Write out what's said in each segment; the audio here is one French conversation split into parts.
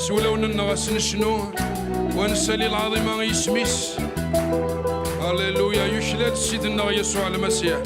سولاو نغس نشنو ونسالي العظيم يسميس. هللويا. يشلات سيدنا يسوع المسيح.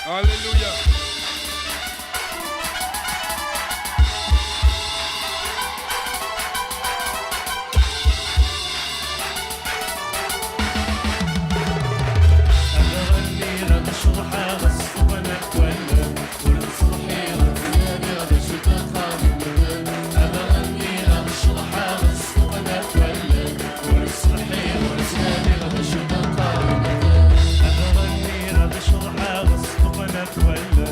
هللويا. أغني رد شرحة غصب أنا أتولى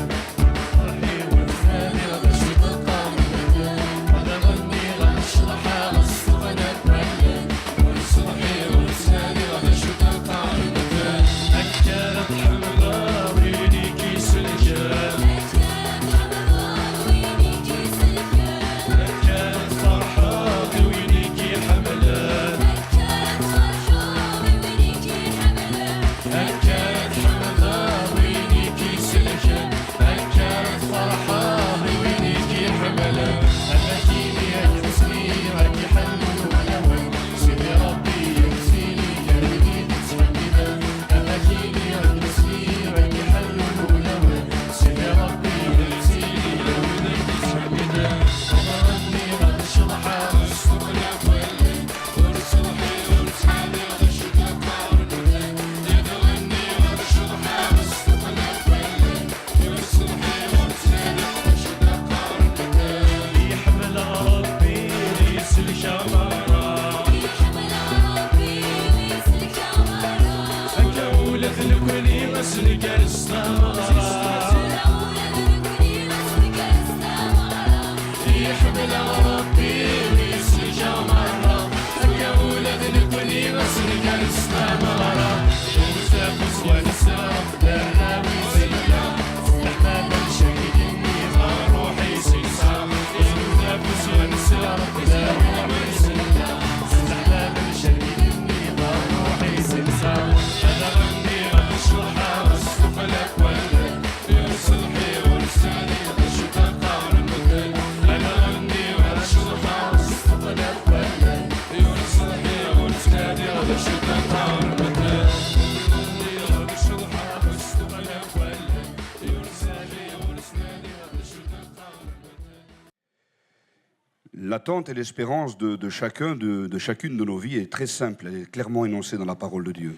L'attente et l'espérance de chacune de nos vies est très simple, elle est clairement énoncée dans la parole de Dieu.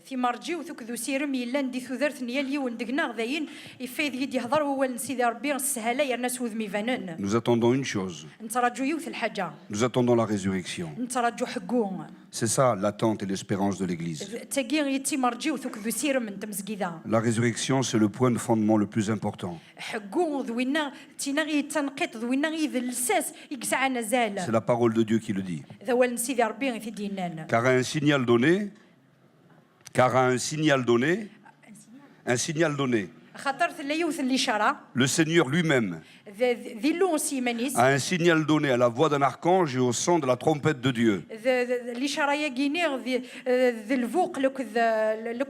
فيما رجيو ثوك ذو سيرم يلا ندي ثوذرت نيالي وندقنا غداين يفيد يدي يهضر هو نسيدي ربي السهاله يا الناس وذمي فانن. Nous attendons une chose. نترجو يوث الحاجه. Nous attendons la résurrection. نترجو حقو. C'est ça l'attente et l'espérance de l'Église. تاكي يتي مرجيو ثوك ذو سيرم انت مزكيدا. La résurrection, c'est le point de fondement le plus important. حقو ذوينا تينا غي تنقيط ذوينا غي الساس يكسعنا زال. C'est la parole de Dieu qui le dit. ذا هو نسيدي ربي في ديننا. Car à un signal donné, خاطر لا يوث الاشاره. le Seigneur lui-même ذي لون سيمانيس. a un signal donné à la voix d'un archange et au son de la trompette de Dieu. الاشاره يا غينير ذي الفوق لوك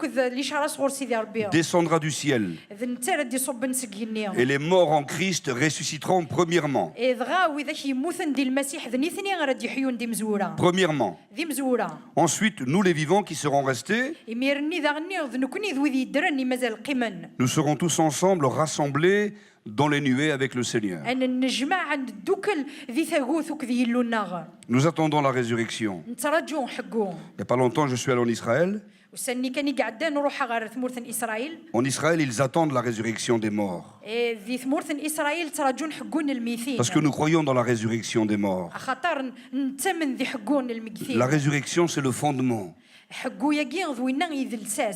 الاشاره صغور سيدي ربي. Descendra du ciel. ذي نتا دي صب نسكيني. Et les morts en Christ ressusciteront premièrement. إذغا وإذا كيموتن دي المسيح ذني ثني غادي يحيون دي مزورة. Premièrement. دي مزورة. Ensuite, nous les vivants qui seront restés, يميرني ذا غني ذنكني ذوي ذي درني مازال قمن. nous serons tous ensemble rassemblés dans les nuées avec le Seigneur. أنا النجمة عند دوكل ذي ثاغوث وكذي يلوناغ. Nous attendons la résurrection. نترجو حقو. Il n'y a pas longtemps, je suis allé en Israël. وسني كاني قاعدة نروح غير ثمورث إسرائيل. En Israël, ils attendent la résurrection des morts. ذي ثمورث إسرائيل ترجون حقون الميثين. Parce que nous croyons dans la résurrection des morts. خاطر نتمن ذي حقون الميثين. La résurrection, c'est le fondement.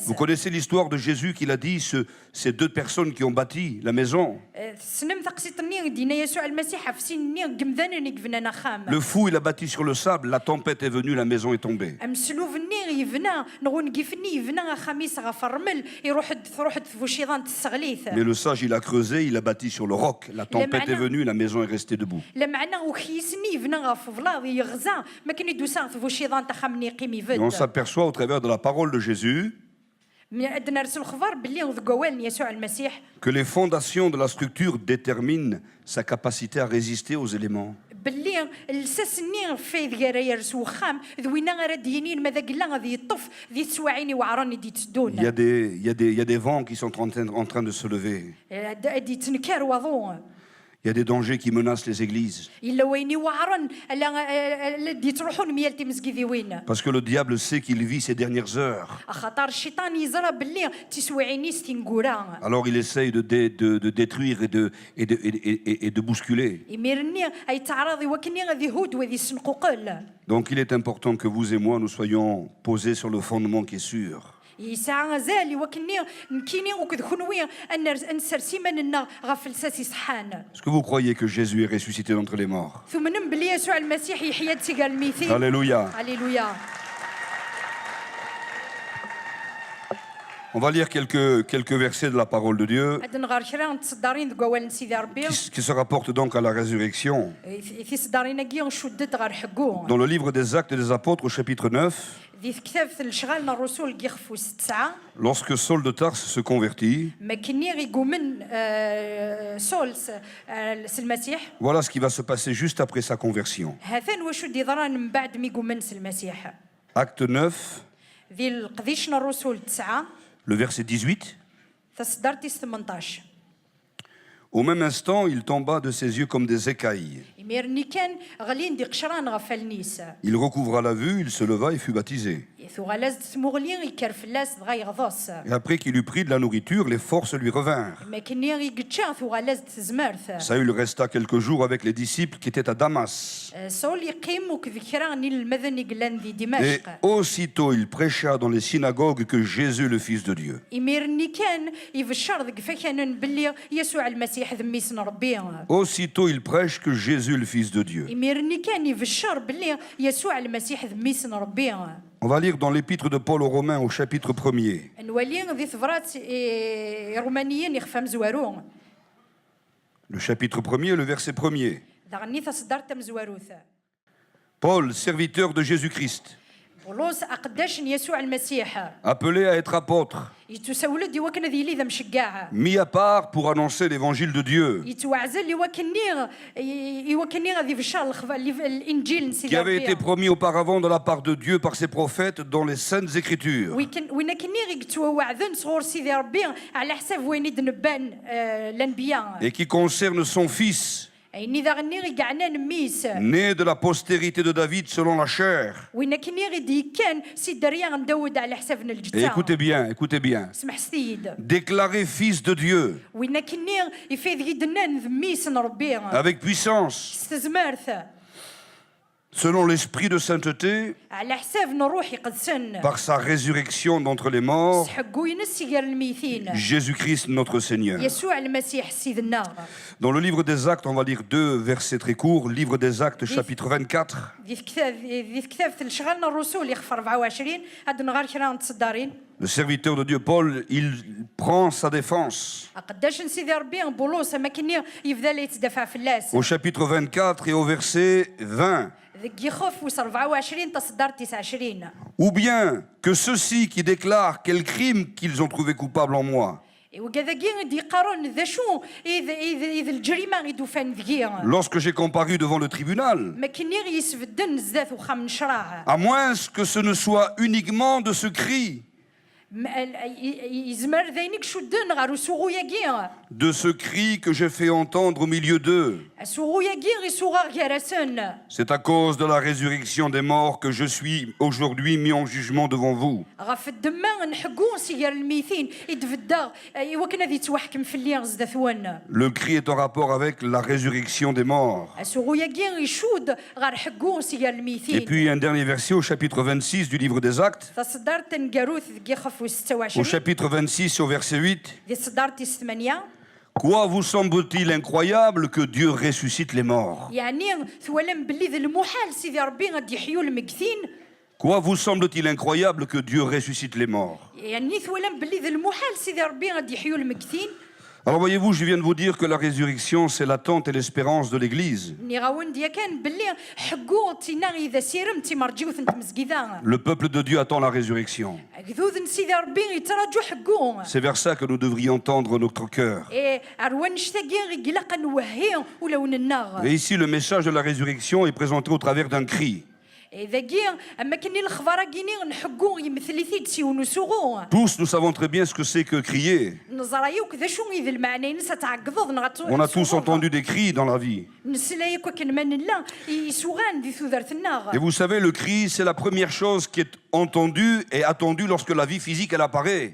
Vous connaissez l'histoire de Jésus qu'il a dit, ces deux personnes qui ont bâti la maison. Le fou, il a bâti sur le sable, la tempête est venue, la maison est tombée. Mais le sage, il a creusé, il a bâti sur le roc, la tempête est venue, la maison est restée debout. Et on s'aperçoit au travers de la parole de Jésus que les fondations de la structure déterminent sa capacité à résister aux éléments. Il y a des vents qui sont en train de se lever. Il y a des dangers qui menacent les églises. Parce que le diable sait qu'il vit ces dernières heures. Alors il essaye de détruire et de bousculer. Donc il est important que vous et moi, nous soyons posés sur le fondement qui est sûr. Est-ce que vous croyez que Jésus est ressuscité d'entre les morts? Alléluia. Alléluia. On va lire quelques versets de la parole de Dieu qui se rapportent donc à la résurrection. Dans le livre des Actes des Apôtres, au chapitre 9, lorsque Saul de Tarse se convertit, voilà ce qui va se passer juste après sa conversion. Acte 9, le verset 18. Au même instant, il tomba de ses yeux comme des écailles. Il recouvra la vue, il se leva et fut baptisé. ثغلاز تمغلي يكر فلاس دغا يغضص Et après qu'il eut pris de la nourriture, les forces lui revinrent. ما كني يقتشا ثغلاز تزمرث Saül resta quelques jours avec les disciples qui étaient à Damas. سول يقيم وكذكرا ني المذن يقلان ذي Et دمشق aussitôt il prêcha dans les synagogues que Jésus, le Fils de Dieu. يميرني كان يفشر ذك فكان بلي يسوع المسيح ذميسن ربي Aussitôt il prêche que Jésus, le Fils de Dieu. يميرني كان يفشر بلي يسوع المسيح ذميسن ربي On va lire dans l'épître de Paul aux Romains au chapitre 1er. نولي ذي ثفرات رومانيين يخفى مزوارو Le chapitre 1er, le verset 1er. دغني تصدرت مزواروث Paul, serviteur de Jésus-Christ, بولوس أقداش يسوع المسيح appelé à être apôtre, يتسولد يوكن ذي لي ذا مشقاع mis à part pour annoncer l'évangile de Dieu, يتوعزل يوكني غادي فشار الانجيل qui نسيدي avait été promis auparavant de la part de Dieu par ses prophètes dans les saintes écritures, وين كني غيكتوا وعدن صغور سيدي ربي على حساب وين يدنبان الانبياء et qui concerne son fils, يعني ذا غني غيقعنا نميس né de la postérité de David selon la chair. وين كني غيدي كان سيدي ريان داود على حسابنا Et الجتا écoutez bien, اسمح سيد déclaré fils de Dieu, وين كني يفيد غيدنا نذميس ربي avec puissance, استزمارث selon l'esprit de sainteté, على حسابنا روحي قدسن par sa résurrection d'entre les morts, سحقو ينسي غير الميثين Jésus-Christ notre Seigneur. يسوع المسيح سيدنا Dans le livre des Actes, on va lire 2 versets très courts. Livre des Actes, chapitre 24. ذي كتاب شغلنا الرسول يخف 24 هاد نغار كرا نتصدارين Le serviteur de Dieu, Paul, il prend sa défense. قداش نسيدي ربي بولوس ما كني يبدا يتدافع في اللاس Au chapitre 24 et au verset 20. ذك يخف وصل 24 تصدر 29 Ou bien que ceux-ci qui déclarent quel crime qu'ils ont trouvé coupable en moi, وكذا دي قارون ذا شو اذا الجريمه غيدو فان ذكي lorsque j'ai comparu devant le tribunal, ما كني يسفدن الزاف وخا من شراه à moins que ce ne soit uniquement de ce cri, يزمر ذينك شدن غارو سوغوياكي de ce cri que j'ai fait entendre au milieu d'eux. سوغوياكي غي سوغا غيرسن C'est à cause de la résurrection des morts que je suis aujourd'hui mis en jugement devant vous. غف الدماغ نحقو سيار الميثين يدفدا وكنا ذي توحكم في اللي غزدثون Le cri est en rapport avec la résurrection des morts. سوغوياكي يشود غار حقو سيار Et الميثين puis un dernier verset au chapitre 26 du livre des Actes. تصدرت نقاروث ذكي خف Au 26 chapitre 26 au verset 8. ذي صدرتي 8 Quoi vous semble-t-il incroyable que Dieu ressuscite les morts? يعني ثولم باللي ذا المحال سيدي ربي غادي يحيوا المكثين Quoi vous semble-t-il incroyable que Dieu ressuscite les morts? يعني ثولم باللي ذا المحال سيدي ربي غادي يحيوا المكثين Alors voyez-vous, je viens de vous dire que la résurrection, c'est l'attente et l'espérance de l'Église. ني غاون ديا كان باللي حقو تينا اذا سيرم تي مرجيو ثنت مسكيدا Le peuple de Dieu attend la résurrection. كذوذ سيدي ربي يتراجو حقو C'est vers ça que nous devrions tendre notre cœur. ايه اروان نشتاقي غي قلق نوهي ولو نناغ Et ici, le message de la résurrection est présenté au travers d'un cri. اذا كي اما كني الخبار كيني نحقو يمثلي ثيد سي ونسوغو Tous, nous savons très bien ce que c'est que crier. نزرايو كذا شو يذ المعنى نسا تعقضض نغاتو On a tous entendu des cris dans la vie. نسلاي كوكن من لا يسوغان دي ثوذرت الناغ Et vous savez, le cri, c'est la première chose qui est entendue et attendue lorsque la vie physique, elle apparaît.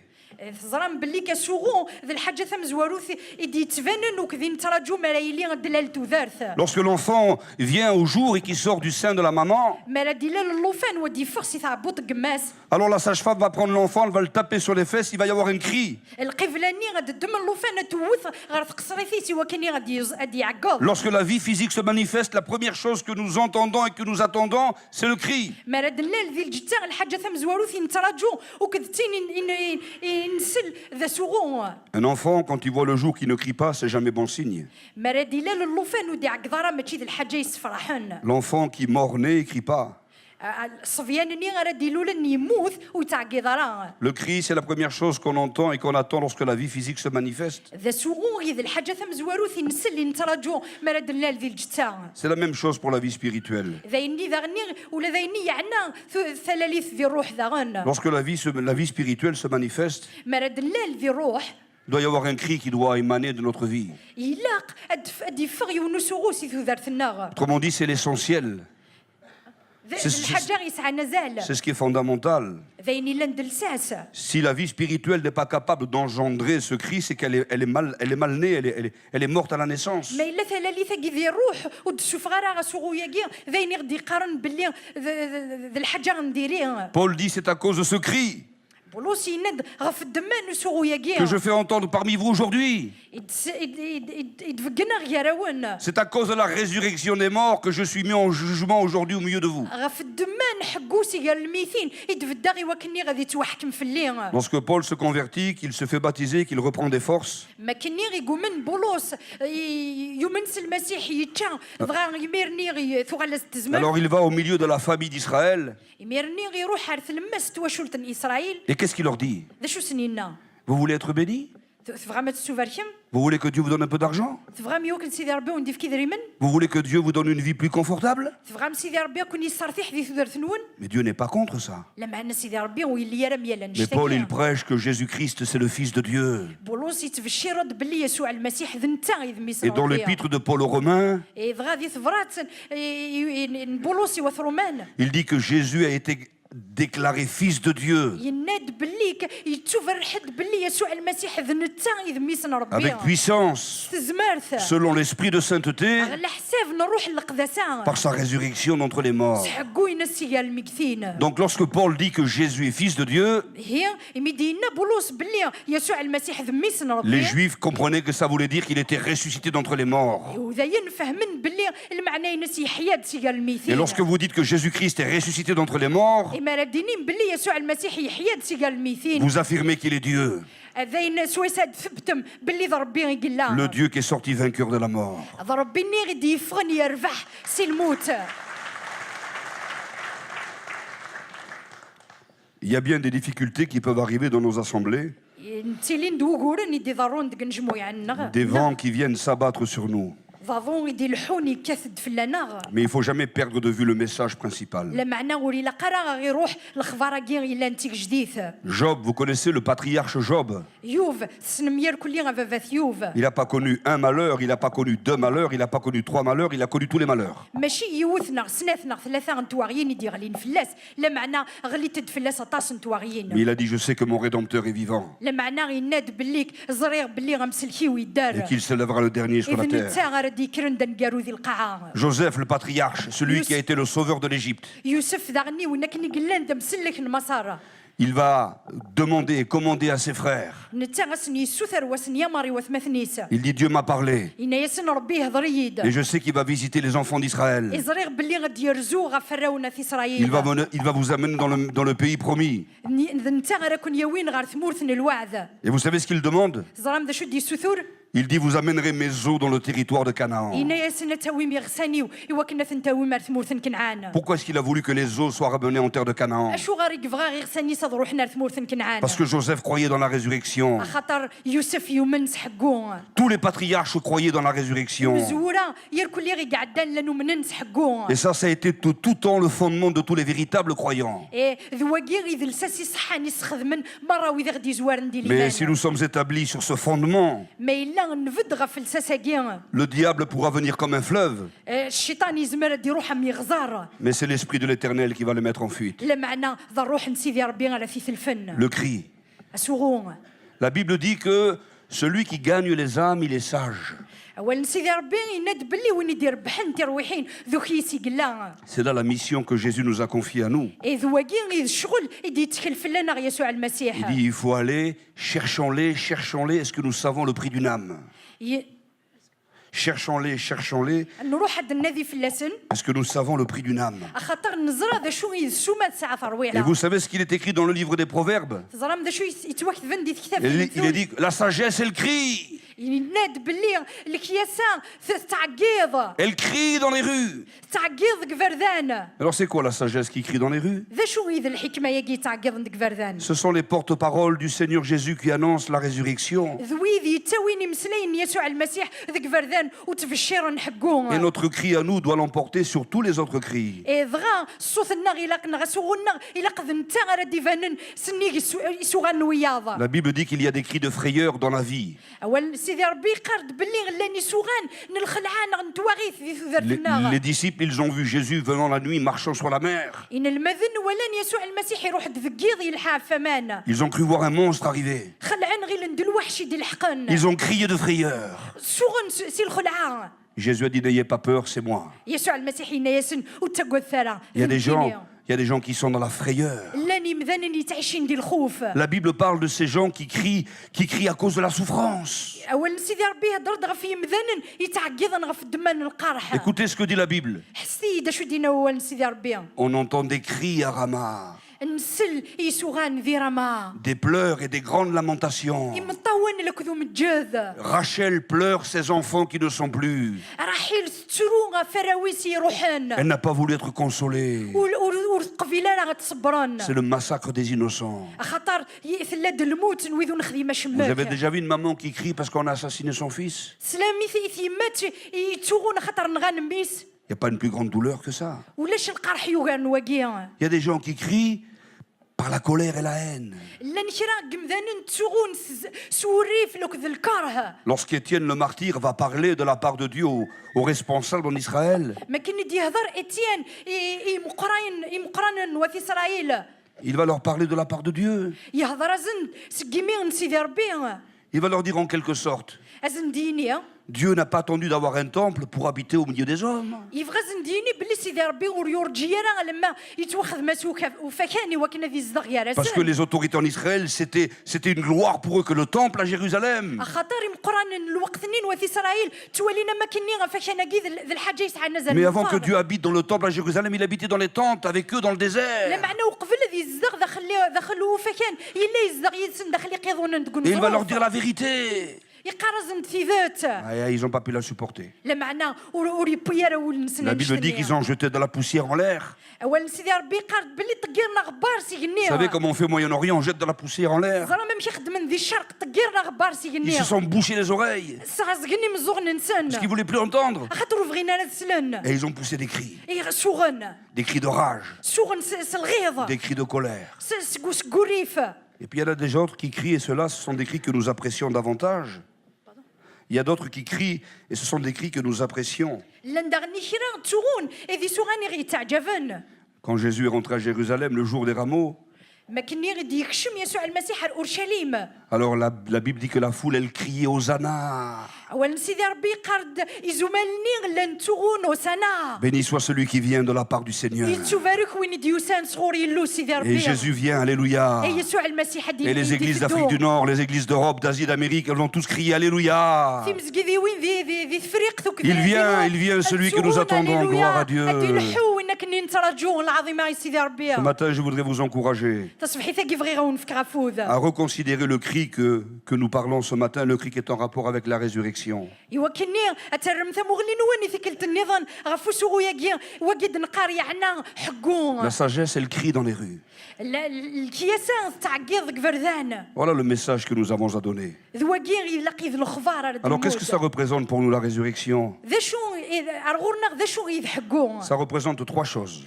زرام باللي كسوغو ذا الحاجه ثم زواروث يدي تفنن وكذي نتراجو ملايلي دلال توذرث Lorsque l'enfant vient au jour et qu'il sort du sein de la maman, مالا دلال اللوفان ودي فخسي تعبط قماس alors la sage-femme va prendre l'enfant, elle va le taper sur les fesses, il va y avoir un cri. القفلاني غاد الدم اللوفان توث غير تقصريتي وكاني غادي يعقض Lorsque la vie physique se manifeste, la première chose que nous entendons et que nous attendons, c'est le cri. مالا دلال ذي الجتا الحاجه ثم زواروث نتراجو وكذتين نسل ذا سوغو Un enfant, quand il voit le jour qui ne crie pas, c'est jamais bon signe. مالا دلال اللوفان ودي عقضاره ماشي ذي الحاجه يسفرحن L'enfant qui mort-né, il crie pas. الصبيانني غادي يلولن يموت ويتعقض راه Le cri, c'est la première chose qu'on entend et qu'on attend lorsque la vie physique se manifeste. ذا سوغو غي ذا الحاجه ثم زواروث نسل اللي نتراجو مالا دلال ذي الجتا C'est la même chose pour la vie spirituelle. ذايني ذا غني ولا ذايني يعنا ثلاليث ذي الروح ذا غن Lorsque la vie spirituelle se manifeste, مالا دلال ذي الروح il doit y avoir un cri qui doit émaner de notre vie. يلاق ادي فغي ونسوغو سي ذو ذرث الناغ Autrement dit, c'est l'essentiel. الحاجه يسعى نزال C'est ce qui est fondamental. ذاين الا ندلساس Si la vie spirituelle n'est pas capable d'engendrer ce cri, c'est qu'elle est mal née, elle est morte à la naissance. ما الا ثلاثه كي الروح ودشوف غير غسوغويا كي ذاين غادي يقارن باللي ذا الحاجه غنديريه Paul dit c'est à cause de ce cri بولوس يند غف الدمان سوغويا كي que je fais entendre parmi vous aujourd'hui. يدفقنا غيراون C'est à cause de la résurrection des morts que je suis mis en jugement aujourd'hui au milieu de vous. غف الدمان حقوسي قال الميثين يدفدا غي وكني غادي يتوحكم في الليل Lorsque Paul se convertit, qu'il se fait baptiser, qu'il reprend des forces, ما كني غيقومن بولوس يمنس المسيح يتشا بغا يميرني غي ثغلس تزمن alors il va au milieu de la famille d'Israël. يميرني غيروح عرف المس تواشلت اسرائيل Et qu'est-ce qu'il leur dit? ذا شو سنينا Vous voulez être bénis? تبغى ما تسوفركم Vous voulez que Dieu vous donne un peu d'argent? تبغى ميوكن سيدي ربي ونديف كي دريمن Vous voulez que Dieu vous donne une vie plus confortable? تبغى سيدي ربي كون يصرتي حديث درت نون Mais Dieu n'est pas contre ça. لا معنا سيدي ربي ويلي يرى ميالا Mais Paul, il نشتكي prêche que Jésus-Christ, c'est le Fils de Dieu. بولوس يتبشي رد باللي يسوع المسيح ذنتا يذمي Et dans l'épître de Paul aux Romains, اي غادي ثبرات بولوس يوث رومان il dit que Jésus a été déclaré Fils de Dieu يناد بالليك يتشوفر حد باللي يسوع المسيح ذنتا يذمي سن ربي avec puissance, تزمارث selon l'esprit de sainteté, على حساب نروح القداسه par sa résurrection d'entre les morts. حقو ينسي المكثين Donc lorsque Paul dit que Jésus est Fils de Dieu, هي يمدينا بولوس باللي يسوع المسيح ذمي سن les ربي Juifs comprenaient que ça voulait dire qu'il était ressuscité d'entre les morts. وذاين فهمن باللي المعنى ينسي حياد سي Et الميثين lorsque vous dites que Jésus-Christ est ressuscité d'entre les morts, إما ردينين باللي يسوع المسيح يحياد سي الميثين vous affirmez qu'il est Dieu, ذاين سويساد ثبتم باللي ضربي le يقلا Dieu qui est sorti vainqueur de la mort. ضربي ني غادي يفغن يربح سي الموت Il y a bien des difficultés qui peuvent arriver dans nos assemblées, نتيلين دوغورن يدي ضرون دك نجمو يعني des vents qui viennent s'abattre sur nous. ضاضون يدي الحوني كثد في اللناغ Mais il ne faut jamais perdre de vue le message principal. لا معنى ولي لا قرا غير يروح الخبار كي الا انتيك جديث Job, vous connaissez le patriarche Job. يوف سنمير كلي غفافات يوف Il n'a pas connu un malheur, il n'a pas connu deux malheurs, il n'a pas connu trois malheurs, il a connu tous les malheurs. ماشي يوثنا سناثنا ثلاثه نتواغيين يدي غلين فلاس لا معنى غلي تدفلاس طاس Mais نتواغيين il a dit, je sais que mon Rédempteur est vivant لا معنى غيناد بالليك زريغ باللي غمسلكي et ويدار qu'il se lèvera le dernier sur la اذن terre. نتا غردي كرن دنقارو ذي القاعه Joseph, le patriarche, celui qui a été le sauveur de l'Égypte, يوسف ذاغني ونكني قلان دمسلك المسار il va demander et commander à ses frères. نتا غسني السثر وسني ماري وثمثنيس Il dit, Dieu m'a parlé إن يسن ربي هضر يد et je sais qu'il va visiter les enfants d'Israël. إزريغ باللي غادي يرزو غفراونا في Il إسرائيل va vous amener dans le pays promis. نتا غراكون يوين غار ثمورثن الوعد Et vous savez ce qu'il demande? زرام ذا شو دي السثور Il dit, vous amènerez mes eaux dans le territoire de Canaan. إن يسن تاويم يغسانيو إوا ثنتاوي مار ثمورثن كنعان Pourquoi est-ce qu'il a voulu que les eaux soient ramenées en terre de Canaan? أشو غاري كفغا غيغساني صاد روحنا ثمورثن كنعان Parce que Joseph croyait dans la résurrection. خاطر يوسف يومنس حقو Tous les patriarches croyaient dans la résurrection. مزورة يركل لي غي قعدان لانو مننس حقو Et ça a été tout temps le fondement de tous les véritables croyants. إيه ذواقي غي ذلساسي صحاني سخدمن مرة وإذا غدي زوارن دي Mais si ليمان nous sommes établis sur ce fondement, ما إلا نفد غف الساساكي le diable pourra venir comme un fleuve, الشيطان يزمر دي روحه ميغزار mais c'est l'Esprit de l'Éternel qui va le mettre en fuite. لا معنى ذا الروح نسيدي ربي على في الفن Le cri. اسوغون La Bible dit que celui qui gagne les âmes, il est sage. اول نسيدي ربي يناد باللي وين يدير بحن ترويحين ذو كيسي قلا C'est là la mission que Jésus nous a confiée à nous. ذواقي غي الشغل يدي يتكلف لنا يسوع Il المسيح dit, il faut aller, cherchons-les, cherchons-les. Est-ce que nous savons le prix d'une âme? Cherchons-les, cherchons-les. نروح عند النادي في اللسن Est-ce que nous savons le prix d'une âme? خاطر نزرى ذا شو يسوما ساعة Et ترويحة vous savez ce qu'il est écrit dans le livre des Proverbes? زرام ذا شو يتوكد دي كتاب Il est dit, la sagesse, elle crie. يناد باللي الكياسة تعقيض Elle crie dans les rues. تعقيض قفردان Alors c'est quoi la sagesse qui crie dans les rues? ذا شو إذا الحكمة يجي تعقيض قفردان Ce sont les porte-paroles du Seigneur Jésus qui annoncent la résurrection. ذويذي تاويني مسلين يسوع المسيح ذا قفردان وتفشير نحقوه Et notre cri à nous doit l'emporter sur tous les autres cris. دغا الصوت النغ إلا قنا غسوغنا إلا قد نتا غير ديفانن سني يسوغان وياضا La Bible dit qu'il y a des cris de frayeur dans la vie. أول سيدي ربي قارد باللي غلاني سوغان نلخلعان نتواغيث ذي ثذرت الناغ. Les disciples, ils ont vu Jésus venant la nuit, marchant sur la mer. إن المذن ولان يسوع المسيح يروح دفقيض يلحى فمان. Ils ont cru voir un monstre arriver. خلعان غير ندل وحشي دي الحقن. Ils ont crié de frayeur. سوغن سي الخلعان. Jésus a dit, n'ayez pas peur, c'est moi. يسوع المسيح ينيسن وتقوى الثرى. Il y a des gens qui sont dans la frayeur. لاني مذنن يتعيشين دي الخوف. La Bible parle de ces gens qui crient à cause de la souffrance. أول سيدي ربي هضرت غفي مذنن يتعقيضن غف الدمان القرح. Écoutez ce que dit la Bible. حسي دا شو دينا أول سيدي ربي. On entend des cris à Rama, نسل يسوغان ذي رما. des pleurs et des grandes lamentations. يمطون لكذو متجاذ. Rachel pleure ses enfants qui ne sont plus. راحيل سترونغا فراويسي يروحن. Elle n'a pas voulu être consolée. والقبيله راه غتصبرن. C'est le massacre des innocents. خاطر يثلاد الموت نويذو نخدم Vous avez شماك. déjà vu une maman qui crie parce qu'on a assassiné son fils? سلامي ثيمات يتوغون خاطر نغان ميس. Il n'y a pas une plus grande douleur que ça. ولاش القرح يوغان واقيا. Il y a des gens qui crient par la colère et la haine. لا نشرا قمذان تسوغون سوريف لوك ذا الكره. Lorsqu'Étienne le martyr va parler de la part de Dieu aux responsables en Israël, ما كان يدي يهضر اتيان مقران وفي اسرائيل. il va leur parler de la part de Dieu. يهضر ازن سقيمين سيدي ربي. Il va leur dire en quelque sorte, ازن ديني. Dieu n'a pas attendu d'avoir un temple pour habiter au milieu des hommes. يبغى زنديني باللي سيدي ربي وريورجي راه لما يتوخذ مسوكه وفكاني وكنا ذي الزغ يا Parce que les autorités en Israël, c'était une gloire pour eux que le temple à Jérusalem. خاطر مقران الوقت نين وفي اسرائيل تولينا ما كني فكانا كي ذي الحاجه يسعى نزل. Mais avant que Dieu habite dans le temple à Jérusalem, il habitait dans les tentes avec eux dans le لا désert. معنى وقبل ذي الزغ دخلوا فكان يلا يزغ يسن دخل يقيضون تقول. Et il va leur dire la vérité. يقرزن في ذات. Ils n'ont pas pu la supporter. لا معنى وريبيرا ولنسنا. La Bible dit qu'ils ont jeté de la poussière en l'air. اول سيدي ربي قارد باللي طقيرنا غبار سيغنيها. Vous savez comment on fait au Moyen-Orient? On jette de la poussière en l'air. زرا ما مشي خدم ذي الشرق طقيرنا غبار Ils se سيغنيها. sont bouchés les oreilles سغزغني مزوغ ننسان. parce qu'ils ne voulaient plus entendre. خاطر بغينا نسلن. Et ils ont poussé des cris, سوغن des cris de rage, سوغن سالغيظ. des cris de colère. سكوريف. Et puis il y en a des autres qui crient, et ceux-là, ce sont des cris que nous apprécions davantage. Il y a d'autres qui crient, et ce sont des cris que nous apprécions. لندغني خيرا تسوغون اذي سوغاني غي تعجبن. Quand Jésus est rentré à Jérusalem le jour des rameaux, ما كني غادي يكشم يسوع المسيح اورشليم. alors la Bible dit que la foule, elle criait Hosanna. اولا سيدي ربي قرد يزملني لن تغون وسنا. Béni soit celui qui vient de la part du Seigneur. يتبارك وين ديوسان صغور يلو سيدي Et ربي. Jésus vient, alléluia. يسوع المسيح Et les églises d'Afrique du Nord, les églises d'Europe, d'Asie, d'Amérique, elles vont tous crier alléluia. في مسجدي وين ذي فريق ثوك. Il vient celui que nous attendons, gloire à Dieu. Ce matin, je voudrais vous encourager à reconsidérer le cri que nous parlons ce matin, le cri qui est en rapport avec la résurrection. La sagesse, elle crie dans les rues. Voilà le message que nous avons à donner. Alors qu'est-ce que ça représente pour nous la résurrection? Ça représente trois choses.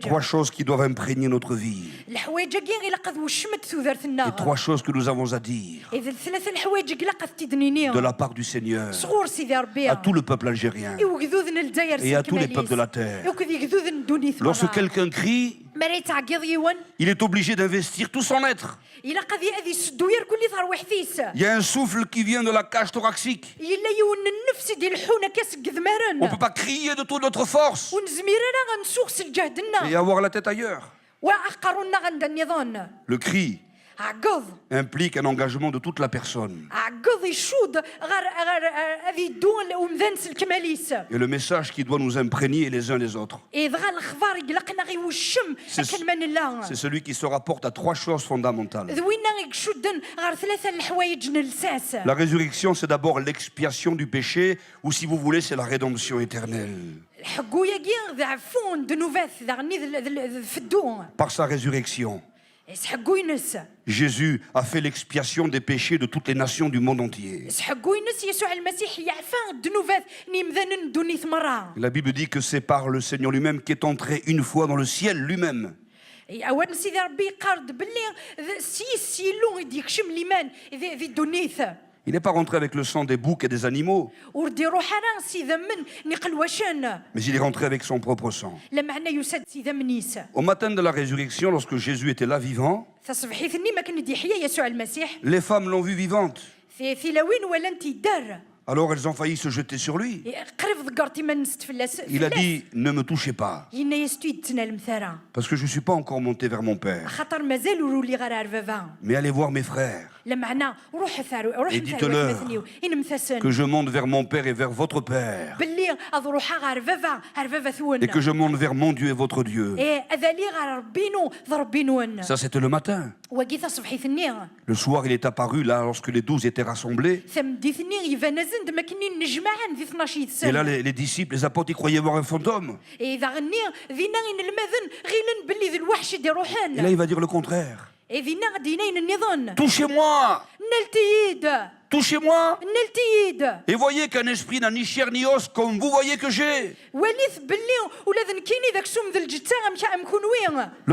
Trois choses qui doivent imprégner notre vie. Et trois choses que nous avons à dire de la part du Seigneur à tout le peuple algérien et à tous les peuples de la terre. Lorsque quelqu'un crie, il est obligé d'investir tout son être. Il y a un souffle qui vient de la cage thoracique. On ne peut pas crier de toute notre force et avoir la tête ailleurs. Le cri implique un engagement de toute la personne. Et le message qui doit nous imprégner les uns les autres, c'est celui qui se rapporte à trois choses fondamentales. La résurrection, c'est d'abord l'expiation du péché, ou si vous voulez, c'est la rédemption éternelle. Par sa résurrection, Jésus a fait l'expiation des péchés de toutes les nations du monde entier. La Bible dit que c'est par le Seigneur lui-même qui est entré une fois dans le ciel lui-même. أولا سيدي ربي يقارد باللي سيلو يديكشم ليمان ذي دونيث. Il n'est pas rentré avec le sang des boucs et des animaux. Mais il est rentré avec son propre sang. Au matin de la résurrection, lorsque Jésus était là vivant, les femmes l'ont vu vivante. Alors elles ont failli se jeter sur lui. Il a dit, ne me touchez pas, parce que je ne suis pas encore monté vers mon Père. Mais allez voir mes frères. Et dites-leur que je monte vers mon Père et vers votre Père. Et que je monte vers mon Dieu et votre Dieu. Ça, c'était le matin. Le soir, il est apparu là, lorsque les 12 étaient rassemblés. Et là, les disciples, les apôtres, ils croyaient voir un fantôme. Et là, il va dire le contraire. Touchez-moi! Touchez-moi! Et voyez qu'un esprit n'a ni chair ni os comme vous voyez que j'ai. Le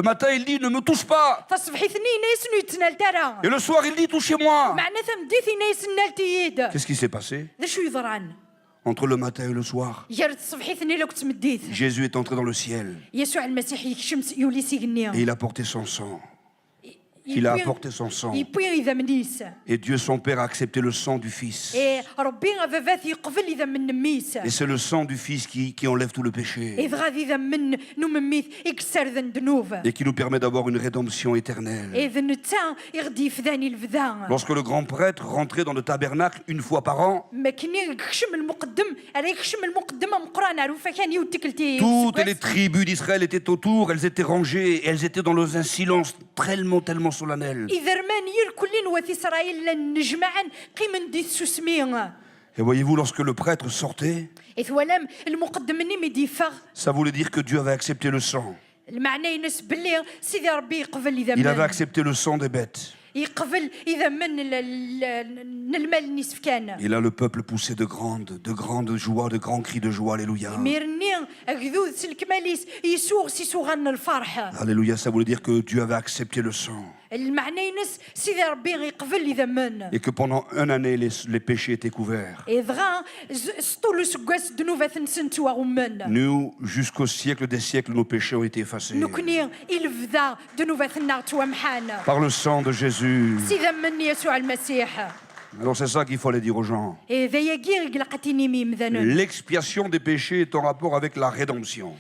matin, il dit, ne me touche pas. Et le soir, il dit, touchez-moi. Qu'est-ce qui s'est passé entre le matin et le soir? Jésus est entré dans le ciel. Et il a porté son sang. Il a apporté son sang. Et Dieu son Père a accepté le sang du Fils. Et c'est le sang du Fils qui enlève tout le péché. Et qui nous permet d'avoir une rédemption éternelle. Lorsque le grand prêtre rentrait dans le tabernacle une fois par an, toutes les tribus d'Israël étaient autour, elles étaient rangées, et elles étaient dans un silence tellement solennel. Et voyez-vous, lorsque le prêtre sortait, ça voulait dire que Dieu avait accepté le sang. Il avait accepté le sang des bêtes. Et là, le peuple poussait de grandes joies, de grands cris de joie. Alléluia. Alléluia, ça voulait dire que Dieu avait accepté le sang. Et que pendant une année, les péchés étaient couverts. Nous, jusqu'au siècle des siècles, nos péchés ont été effacés. Par le sang de Jésus. Alors c'est ça qu'il faut aller dire aux gens. L'expiation des péchés est en rapport avec la rédemption.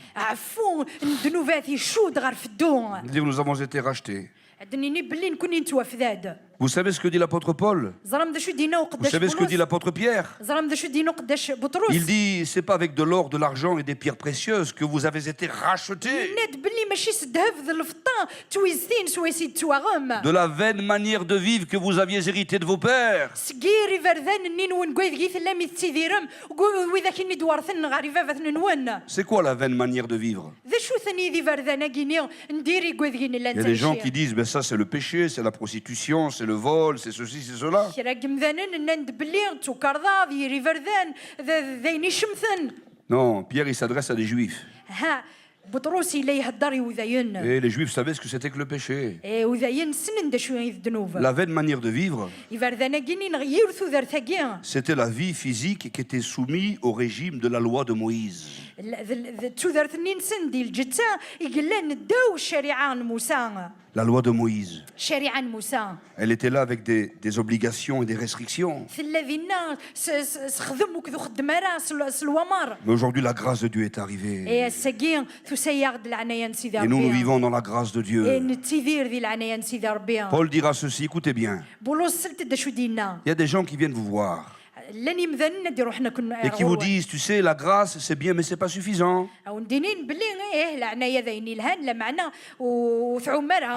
Dire nous avons été rachetés. Vous savez ce que dit l'apôtre Paul? Vous savez ce que dit l'apôtre Pierre? Il dit, c'est pas avec de l'or, de l'argent et des pierres précieuses que vous avez été rachetés. De la vaine manière de vivre que vous aviez hérité de vos pères. C'est quoi la vaine manière de vivre? Il y a des gens qui disent, ben ça c'est le péché, c'est la prostitution, c'est le vol, c'est ceci, c'est cela. Non, Pierre il s'adresse à des juifs. Et les juifs savaient ce que c'était que le péché. La vaine manière de vivre, c'était la vie physique qui était soumise au régime de la loi de Moïse. La loi de Moïse. Elle était là avec des obligations et des restrictions. Mais aujourd'hui, la grâce de Dieu est arrivée. Et nous vivons dans la grâce de Dieu. Paul dira ceci, écoutez bien. Il y a des gens qui viennent vous voir. Et qui vous disent, tu sais, la grâce c'est bien mais c'est pas suffisant.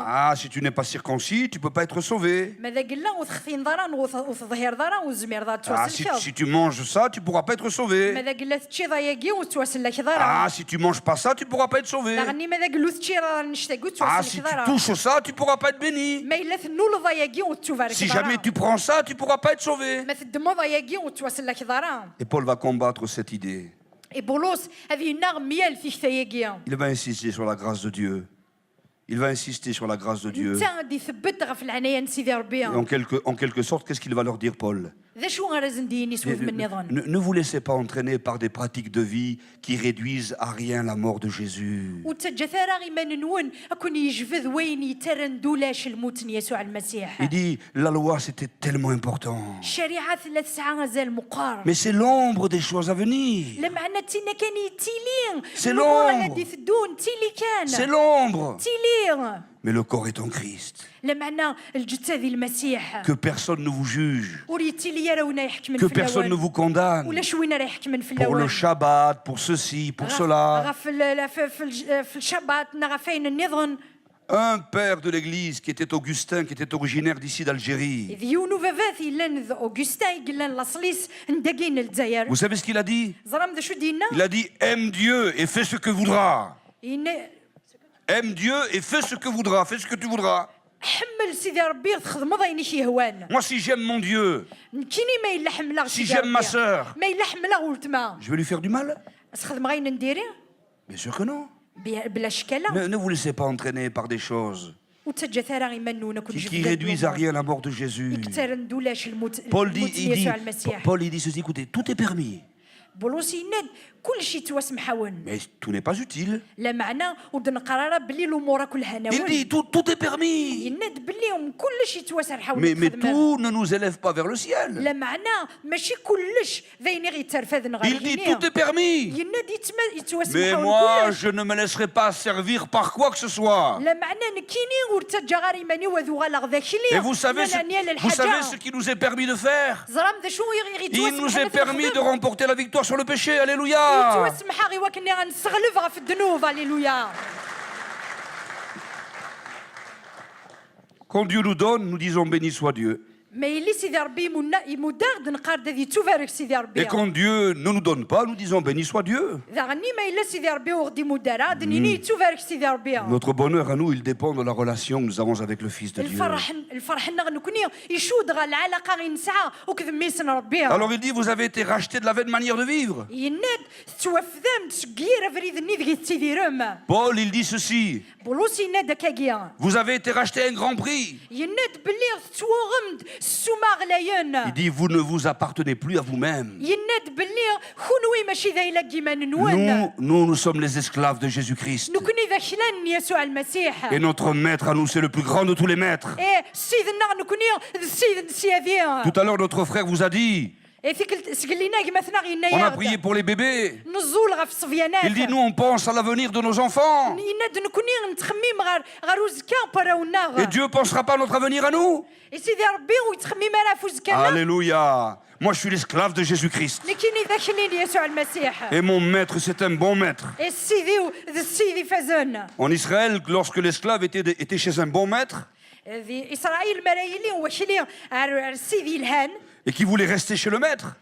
Ah, si tu n'es pas circoncis, tu peux pas être sauvé. Ah, si tu manges ça, tu pourras pas être sauvé. Ah, si tu manges pas ça, tu pourras pas être sauvé. Ah, si tu touches ça, tu pourras pas être béni. Si jamais tu prends ça, tu pourras pas être sauvé. Et Paul va combattre cette idée. Il va insister sur la grâce de Dieu. Il va insister sur la grâce de Dieu. انت غادي يثبت في العنايه من سيدي ربي. En quelque sorte, qu'est-ce qu'il va leur dire, Paul? ذا شو غنزن ديني سوف من نظن. Ne vous laissez pas entraîner par des pratiques de vie qui réduisent à rien la mort de Jésus. وتجثارا غيما نون اكون يجفذ وين يترندولاش الموت يسوع المسيح. Il dit, la loi c'était tellement important. الشريعه 3 ساعات غزال مقارن. Mais c'est l'ombre des choses à venir. لمعنى تينا كان يتيلين. C'est l'ombre. غادي تدون تيلي كان. C'est l'ombre. تيلين. Mais le corps est en Christ. لمعنى الجثة المسيح. Que personne ne vous juge. Que personne ne vous condamne. Pour le Shabbat, pour ceci, pour cela. Un père de l'église qui était Augustin, qui était originaire d'ici d'Algérie. Vous savez ce qu'il a dit? Il a dit, aime Dieu et fais ce que voudra. Aime Dieu et fais ce que voudra, fais ce que tu voudras. Moi, si j'aime mon Dieu, si j'aime ma sœur, je vais lui faire du mal? Bien sûr que non. Ne vous laissez pas entraîner par des choses qui réduisent à rien la mort de Jésus. Paul dit ceci, écoutez, tout est permis. Mais tout n'est pas utile. Il dit tout est permis. Mais tout ne nous élève pas vers le ciel. Il dit tout est permis. Mais moi je ne me laisserai pas servir par quoi que ce soit. Et vous savez ce qui nous est permis de faire? Il nous est permis de remporter la victoire sur le péché. Alléluia. Quand Dieu nous donne, nous disons béni soit Dieu. Et quand Dieu ne nous donne pas, nous disons béni soit Dieu. Notre bonheur à nous, il dépend de la relation que nous avons avec le Fils de Dieu. Alors il dit, vous avez été rachetés de la vaine manière de vivre. Paul, il dit ceci. Vous avez été rachetés à un grand prix. Il dit, vous ne vous appartenez plus à vous-même. Nous sommes les esclaves de Jésus-Christ. Et notre maître à nous, c'est le plus grand de tous les maîtres. Tout à l'heure, notre frère vous a dit, on a prié pour les bébés. Il dit, nous on pense à l'avenir de nos enfants. Et Dieu ne pensera pas à notre avenir à nous. Alléluia. Moi je suis l'esclave de Jésus-Christ. Et mon maître c'est un bon maître. En Israël, lorsque l'esclave était chez un bon maître, et qui voulait rester chez le maître,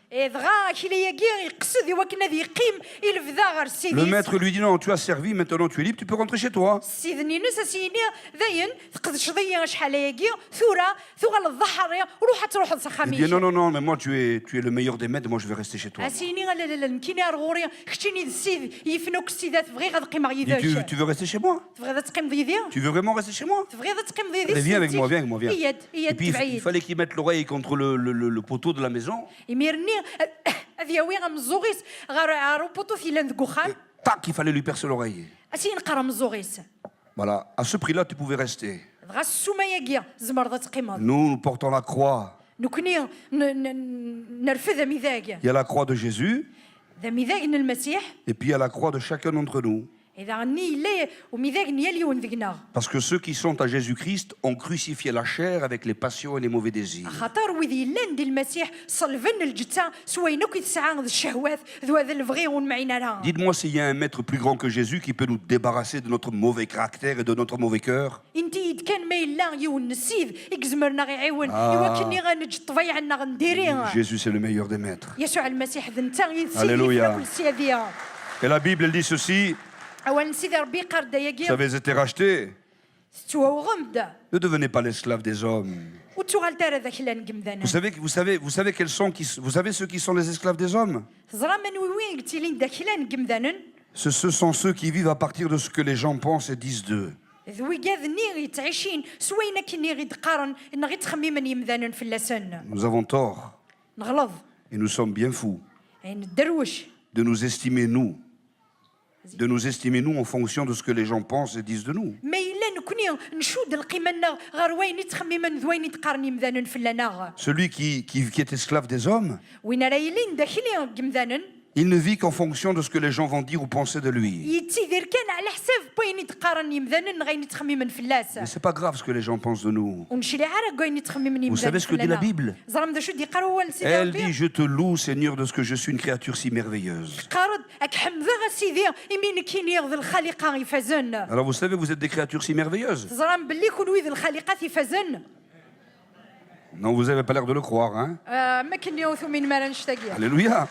le maître lui dit non, tu as servi, maintenant tu es libre, tu peux rentrer chez toi. Il dit non, mais moi tu es le meilleur des maîtres, moi je vais rester chez toi. Il dit, tu veux rester chez moi? Tu veux vraiment rester chez moi? Allez, viens avec moi. Et puis il fallait qu'il mette l'oreille contre le poteau de la maison. Tac, il fallait lui percer l'oreille. Voilà, à ce prix-là, tu pouvais rester. Nous portons la croix. Il y a la croix de Jésus, et puis il y a la croix de chacun d'entre nous. Parce que ceux qui sont à Jésus-Christ ont crucifié la chair avec les passions et les mauvais désirs. Dites-moi s'il y a un maître plus grand que Jésus qui peut nous débarrasser de notre mauvais caractère et de notre mauvais cœur. Jésus c'est le meilleur des maîtres. Alléluia. Et la Bible elle dit ceci. Vous avez été rachetés. Ne devenez pas l'esclave des hommes. Vous savez ceux qui sont les esclaves des hommes? Ce sont ceux qui vivent à partir de ce que les gens pensent et disent d'eux. Nous avons tort. Et nous sommes bien fous de nous estimer nous en fonction de ce que les gens pensent et disent de nous. Celui qui est esclave des hommes, il ne vit qu'en fonction de ce que les gens vont dire ou penser de lui. Mais c'est pas grave ce que les gens pensent de nous. Vous savez ce que dit la Bible? Elle dit, je te loue, Seigneur, de ce que je suis une créature si merveilleuse. Alors vous savez, vous êtes des créatures si merveilleuses. Non, vous n'avez pas l'air de le croire, hein? Alléluia.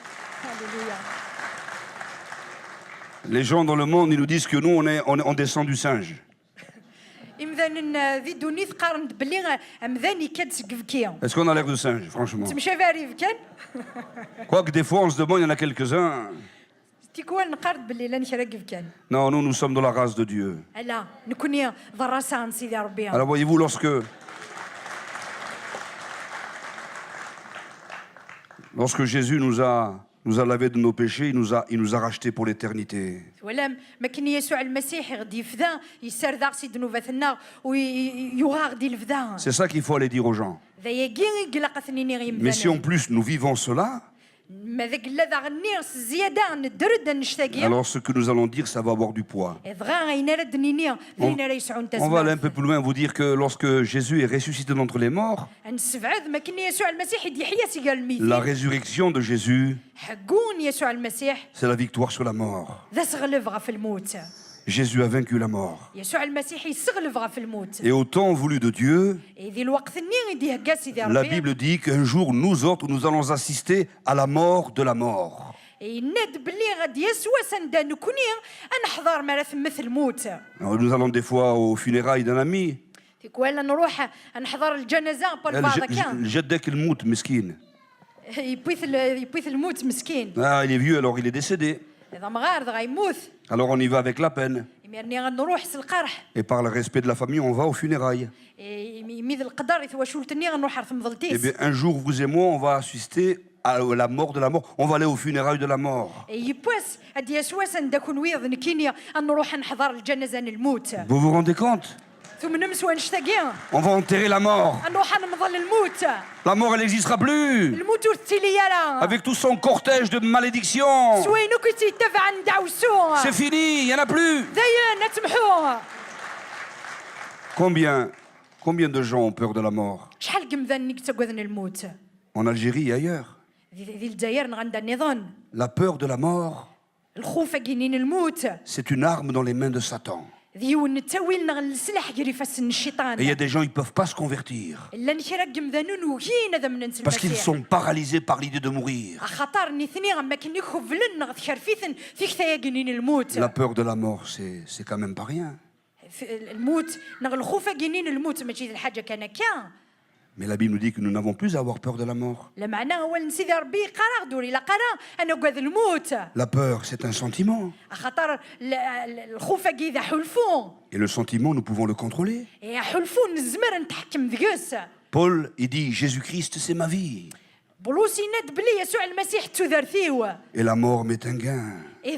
Les gens dans le monde, ils nous disent que nous, on descend du singe. Est-ce qu'on a l'air de singe, franchement? Quoique des fois, on se demande, il y en a quelques-uns. Non, nous sommes de la race de Dieu. Alors voyez-vous, lorsque Jésus nous a lavé de nos péchés, il nous a rachetés pour l'éternité. C'est ça qu'il faut aller dire aux gens. Mais si en plus nous vivons cela, alors ce que nous allons dire, ça va avoir du poids. On va aller un peu plus loin, vous dire que lorsque Jésus est ressuscité d'entre les morts, la résurrection de Jésus, c'est la victoire sur la mort. Jésus a vaincu la mort. Et au temps voulu de Dieu, la Bible dit qu'un jour, nous autres, nous allons assister à la mort de la mort. Alors, nous allons des fois aux funérailles d'un ami. جدك الموت مسكين. Ah, il est vieux, alors il est décédé. Alors on y va avec la peine. Et par le respect de la famille, on va aux funérailles. Et bien, un jour, vous et moi, on va assister à la mort de la mort. On va aller aux funérailles de la mort. Vous vous rendez compte? On va enterrer la mort. La mort, elle n'existera plus. Avec tout son cortège de malédictions. C'est fini, il n'y en a plus. Combien de gens ont peur de la mort? En Algérie et ailleurs. La peur de la mort, c'est une arme dans les mains de Satan. Et il y a des gens, ils ne peuvent pas se convertir. Parce qu'ils sont paralysés par l'idée de mourir. La peur de la mort, c'est quand même pas rien. Mais la Bible nous dit que nous n'avons plus à avoir peur de la mort. La peur, c'est un sentiment. Et le sentiment, nous pouvons le contrôler. Paul, il dit, Jésus-Christ, c'est ma vie. Et la mort m'est un gain. Il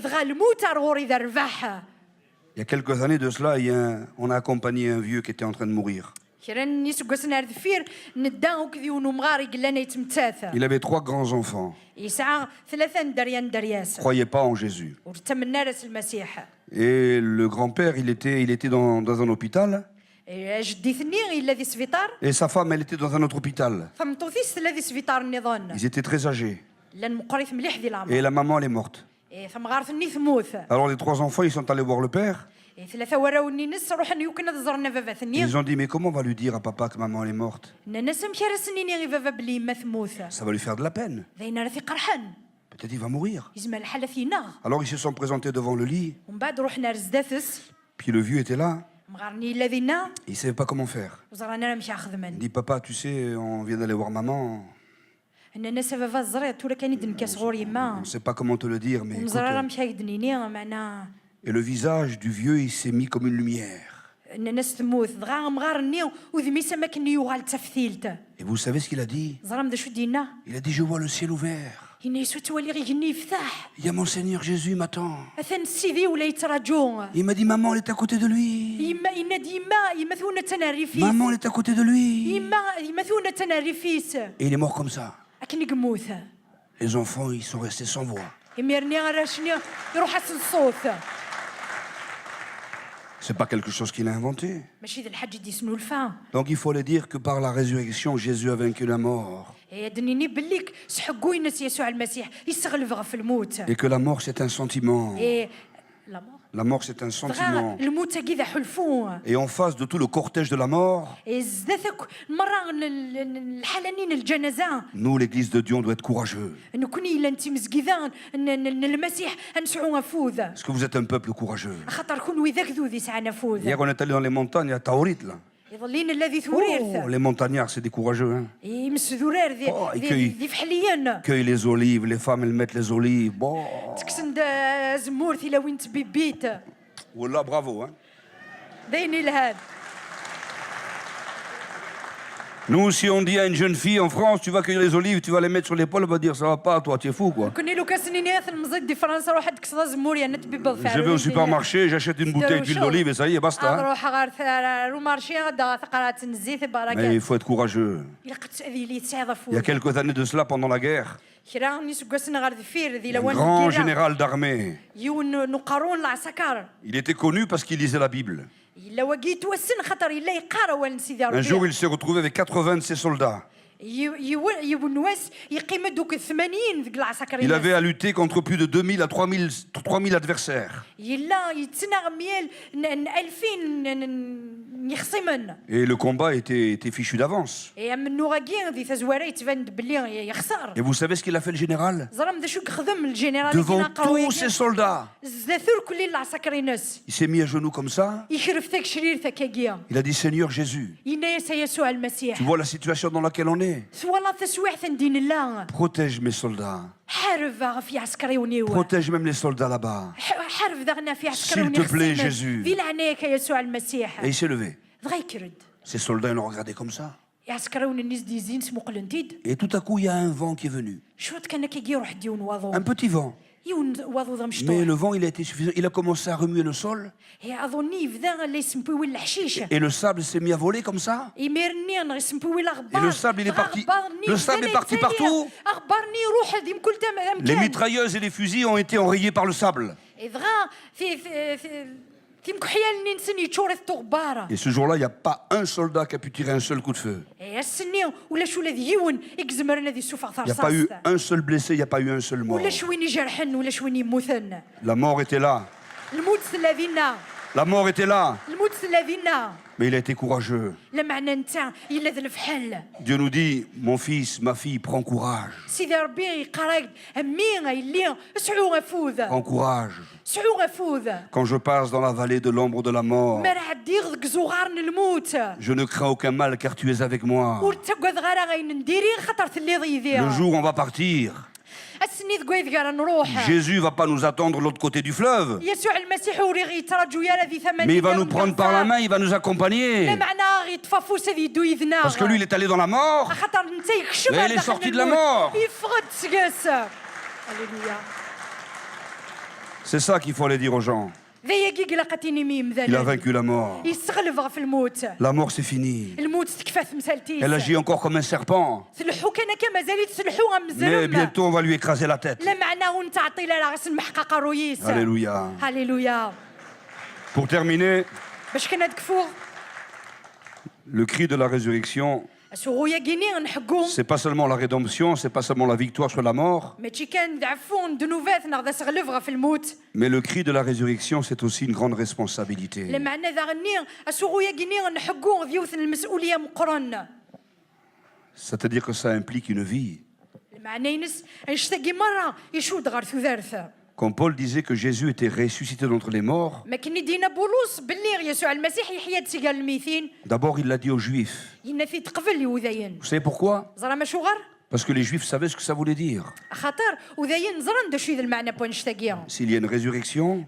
y a quelques années de cela, on a accompagné un vieux qui était en train de mourir. Il avait 3 grands enfants. Il ne croyait pas en Jésus. Et le grand-père, il était dans un hôpital. Et sa femme, elle était dans un autre hôpital. Ils étaient très âgés. Et la maman, elle est morte. Alors les 3 enfants, ils sont allés voir le père. Ils ont dit, mais comment on va lui dire à papa que maman elle est morte? Ça va lui faire de la peine. Peut-être il va mourir. Alors ils se sont présentés devant le lit. Puis le vieux était là. Il ne savait pas comment faire. Il dit, papa, tu sais, on vient d'aller voir maman. On ne sait pas comment te le dire, mais écoute, et le visage du vieux, il s'est mis comme une lumière. الناس تموت دغا مغارني وذميسا ما كن يوغال تفثيلت. Et vous savez ce qu'il a dit? زرام دا شو دينا؟ Il a dit, je vois le ciel ouvert. إن يسوع تولي غيغني يفتح. Il y a mon Seigneur Jésus m'attend. أثن سيدي ولا يتراجون. Il m'a dit, maman, elle est à côté de lui. يما إن ديما يما ثونا تناريفيس. Maman, elle est à côté de lui. يما ثونا تناريفيس. Et il est mort comme ça. أكن يقموث. Les enfants, ils sont restés sans voix. يميرني غراشني يروح حسن الصوت. C'est pas quelque chose qu'il a inventé. ماشي ذا الحاج دي سنو الفا. Donc il faut le dire que par la résurrection, Jésus a vaincu la mort. دنيني بليك سحقوا الناس يسوع المسيح يستغلب في الموت. Et que la mort, c'est un sentiment. La mort, c'est un sentiment. الموت كذا حلفون. Et en face de tout le cortège de la mort, زدتك مرة الحلانين الجنازة. nous, l'Église de Dieu, on doit être courageux. نكوني إلا أنت مسجدان المسيح أنسعوا نفوذ. Parce que vous êtes un peuple courageux. خاطر كون وذاك ذو ذي ساعة نفوذ. Hier, on est allé dans les montagnes à Taorit, là. يظلين الذي ثوريرث. Oh, les montagnards, c'est des courageux, hein. يمس ذورير ذي فحليان. Cueillent les olives, les femmes, elles mettent les olives. Bon. تكسن زمورتي لو انت بيبيت. Wallah, bravo, hein. دايني لهاد. Nous, si on dit à une jeune fille en France, tu vas cueillir les olives, tu vas les mettre sur l'épaule, elle va dire, ça va pas, toi, tu es fou, quoi. Je vais au supermarché, j'achète une bouteille d'huile d'olive et ça y est, basta. Mais il faut être courageux. Il y a quelques années de cela, pendant la guerre, un grand général d'armée, il était connu parce qu'il lisait la Bible. Un jour, il s'est retrouvé avec 80 de ses soldats. Il avait à lutter contre plus de 2000 à 3000 adversaires. Et le combat était fichu d'avance. Et vous savez ce qu'il a fait le général? Devant tous ses soldats, il s'est mis à genoux comme ça. Il a dit, Seigneur Jésus, tu vois la situation dans laquelle on est. Protège mes soldats. Protège même les soldats là-bas. S'il te plaît, Jésus. Et il s'est levé. Ces soldats, ils l'ont regardé comme ça. Et tout à coup, il y a un vent qui est venu. Un petit vent. Mais le vent, il a été suffisant. Il a commencé à remuer le sol. Et le sable s'est mis à voler comme ça. Et le sable, il est parti. Le sable est parti partout. Les mitrailleuses et les fusils ont été enrayés par le sable. Et ce jour-là, il n'y a pas un soldat qui a pu tirer un seul coup de feu. Il n'y a pas eu un seul blessé, il n'y a pas eu un seul mort. La mort était là. La mort était là. Mais il a été courageux. Dieu nous dit, mon fils, ma fille, prends courage. Prends courage. Quand je passe dans la vallée de l'ombre de la mort, je ne crains aucun mal car tu es avec moi. Le jour où on va partir, Jésus ne va pas nous attendre de l'autre côté du fleuve. Mais il va nous prendre par la main, il va nous accompagner. Parce que lui, il est allé dans la mort. Mais il est sorti de la mort. C'est ça qu'il faut aller dire aux gens. Il a vaincu la mort. La mort, c'est fini. Elle agit encore comme un serpent. Mais bientôt, on va lui écraser la tête. Alléluia. Pour terminer, le cri de la résurrection, c'est pas seulement la rédemption, c'est pas seulement la victoire sur la mort. Mais le cri de la résurrection, c'est aussi une grande responsabilité. C'est-à-dire que ça implique une vie. Quand Paul disait que Jésus était ressuscité d'entre les morts, d'abord il l'a dit aux Juifs. Vous savez pourquoi? Parce que les Juifs savaient ce que ça voulait dire. S'il y a une résurrection,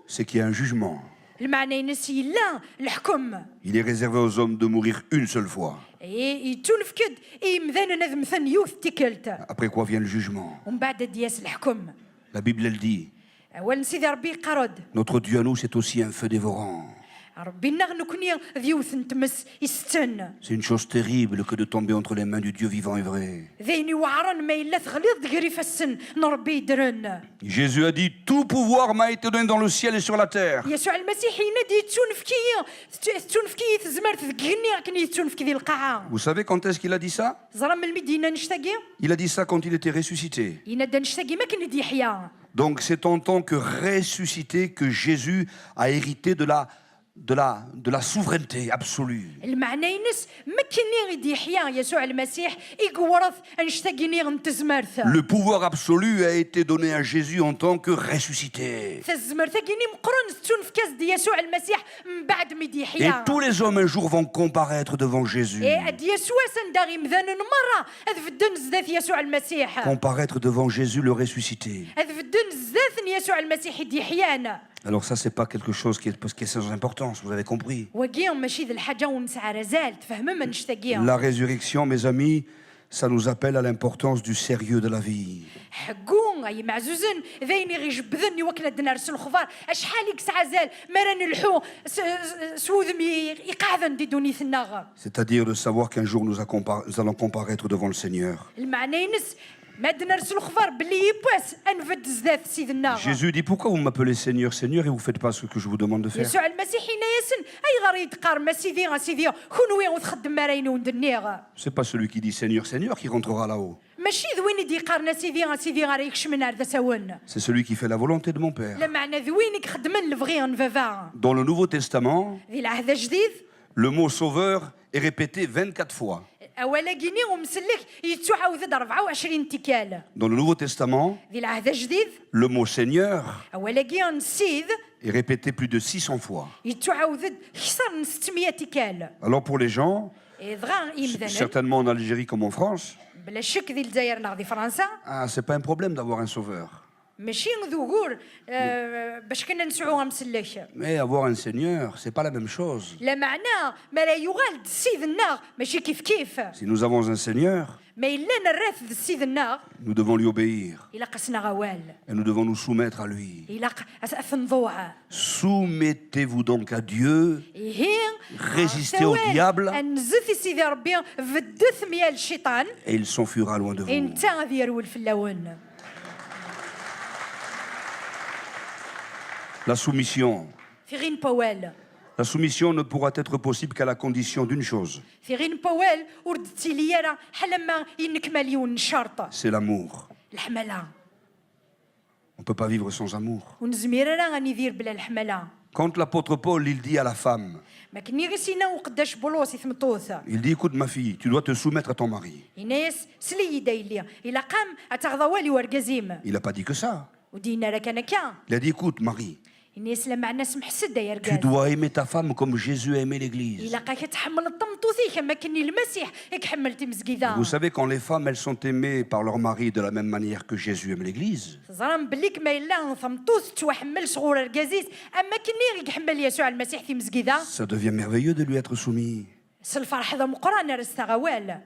c'est qu'il y a un jugement. المعنى ينسي لا الحكم Il est réservé aux hommes de mourir une seule fois. يتونفكد مذان نذم ثن يوث تيكلت Après quoi vient le jugement. ومن بعد دياس الحكم. La Bible, elle dit, أول سيدي ربي قرد. notre Dieu à nous, c'est aussi un feu dévorant. C'est une chose terrible que de tomber entre les mains du Dieu vivant et vrai. Jésus a dit, tout pouvoir m'a été donné dans le ciel et sur la terre. Vous savez quand est-ce qu'il a dit ça? Il a dit ça quand il était ressuscité. Donc c'est en tant que ressuscité que Jésus a hérité de la souveraineté absolue. Le pouvoir absolu a été donné à Jésus en tant que ressuscité. Et tous les hommes un jour vont comparaître devant Jésus. Comparaître devant Jésus le ressuscité. Alors ça, c'est pas quelque chose qui est sans importance, vous avez compris. La résurrection, mes amis, ça nous appelle à l'importance du sérieux de la vie. C'est-à-dire de savoir qu'un jour nous allons comparaître devant le Seigneur. Jésus dit, pourquoi vous m'appelez Seigneur, Seigneur, et vous ne faites pas ce que je vous demande de faire? C'est pas celui qui dit Seigneur, Seigneur qui rentrera là-haut. C'est celui qui fait la volonté de mon Père. Dans le Nouveau Testament, le mot sauveur est répété 24 fois. Dans le Nouveau Testament, le mot Seigneur est répété plus de 600 fois. Alors pour les gens, certainement en Algérie comme en France, c'est pas un problème d'avoir un sauveur. Mais avoir un Seigneur, c'est pas la même chose. Si nous avons un Seigneur, nous devons lui obéir. Et nous devons nous soumettre à lui. Soumettez-vous donc à Dieu, résistez au diable, et il s'enfuira loin de vous. La soumission. La soumission ne pourra être possible qu'à la condition d'une chose. C'est l'amour. On ne peut pas vivre sans amour. Quand l'apôtre Paul il dit à la femme, il dit, écoute ma fille, tu dois te soumettre à ton mari. Il n'a pas dit que ça. Il a dit, écoute Marie, tu dois aimer ta femme comme Jésus a aimé l'Église. Vous savez, quand les femmes elles sont aimées par leur mari de la même manière que Jésus aime l'Église, ça devient merveilleux de lui être soumis.